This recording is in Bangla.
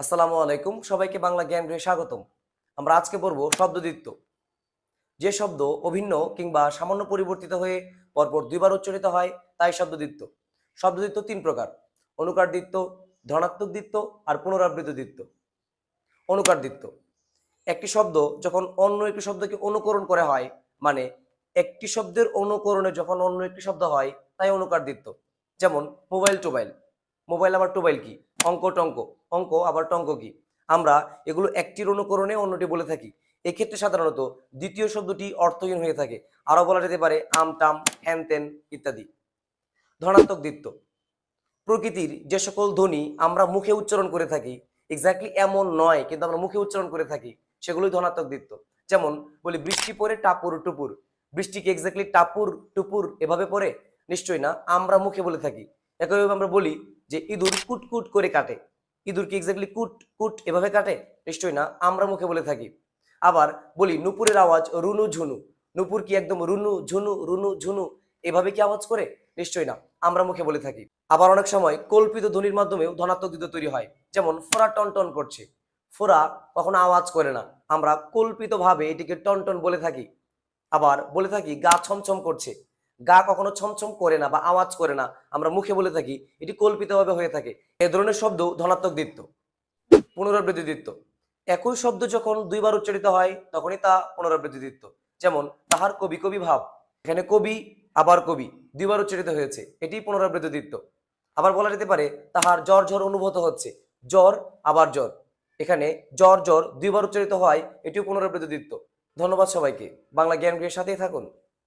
আসসালামু আলাইকুম, সবাইকে বাংলা জ্ঞান গৃহে স্বাগতম। আমরা আজকে পড়ব শব্দদ্বিত্ব। যে শব্দ অভিন্ন কিংবা সামান্য পরিবর্তিত হয়ে পরপর দুইবার উচ্চারিত হয় তাই শব্দদ্বিত্ব। শব্দদ্বিত্ব তিন প্রকার: অনুকার দ্বিত্ব, ধনাত্মক দ্বিত্ব আর পুনরাবৃত্ত দ্বিত্ব। অনুকার দ্বিত্ব: একটি শব্দ যখন অন্য একটি শব্দকে অনুকরণ করে হয়, মানে একটি শব্দের অনুকরণে যখন অন্য একটি শব্দ হয় তাই অনুকার দ্বিত্ব। যেমন মোবাইল টোবাইল, মোবাইল আবার টোবাইল কি, অঙ্ক টঙ্ক, অঙ্ক আবার টঙ্ক কি। আমরা এগুলো একটির অনুকরণে অন্যটি বলে থাকি। এক্ষেত্রে সাধারণত দ্বিতীয় শব্দটি অর্থহীন হয়ে থাকে। আরো বলা যেতে পারে আম টাম, হ্যান তেন ইত্যাদি। ধনাত্মক দ্বিত্ব: প্রকৃতির যে সকল ধ্বনি আমরা মুখে উচ্চারণ করে থাকি, এক্স্যাক্টলি এমন নয় কিন্তু আমরা মুখে উচ্চারণ করে থাকি, সেগুলোই ধনাত্মক দ্বিত্ব। যেমন বলি বৃষ্টি পড়ে টাপুর টুপুর, বৃষ্টি কি এক্স্যাক্টলি টাপুর টুপুর এভাবে পড়ে? নিশ্চয়ই না, আমরা মুখে বলে থাকি। একইভাবে আমরা বলি যে ইঁদুর কুট কুট করে কাটে, ইঁদুর কি এক্স্যাক্টলি কুট কুট এভাবে কাটে? নিশ্চয়ই না, আমরা মুখে বলে থাকি। আবার বলি নুপুরের আওয়াজ রুনু ঝুনু, নুপুর কি একদম রুনু ঝুনু এভাবে কি আওয়াজ করে? নিশ্চয়ই না, আমরা মুখে বলে থাকি। আবার অনেক সময় কল্পিত ধ্বনির মাধ্যমেও ধনাত্মক দ্বিত্ব তৈরি হয়। যেমন ফোরা টন টন করছে, ফোরা কখনো আওয়াজ করে না, আমরা কল্পিত ভাবে এটিকে টন টন বলে থাকি। আবার বলে থাকি গা ছমছম করছে, গা কখনো ছমছম করে না বা আওয়াজ করে না, আমরা মুখে বলে থাকি, এটি কল্পিতভাবে হয়ে থাকে। এ ধরনের শব্দ ধনাত্মক দ্বিত্ব। পুনরাবৃত্তি দ্বিত্ব: একই শব্দ যখন দুইবার উচ্চারিত হয় তখনই তা পুনরাবৃত্তি দ্বিত্ব। যেমন তাহার কবি কবি ভাব, এখানে কবি আবার কবি দুইবার উচ্চারিত হয়েছে, এটি পুনরাবৃত্তি দ্বিত্ব। আবার বলা যেতে পারে তাহার জ্বর জ্বর অনুভূত হচ্ছে, জ্বর আবার জ্বর, এখানে জ্বর জ্বর দুইবার উচ্চারিত হয়, এটিও পুনরাবৃত্তি দ্বিত্ব। ধন্যবাদ সবাইকে। বাংলা জ্ঞান গৃহের সাথেই থাকুন।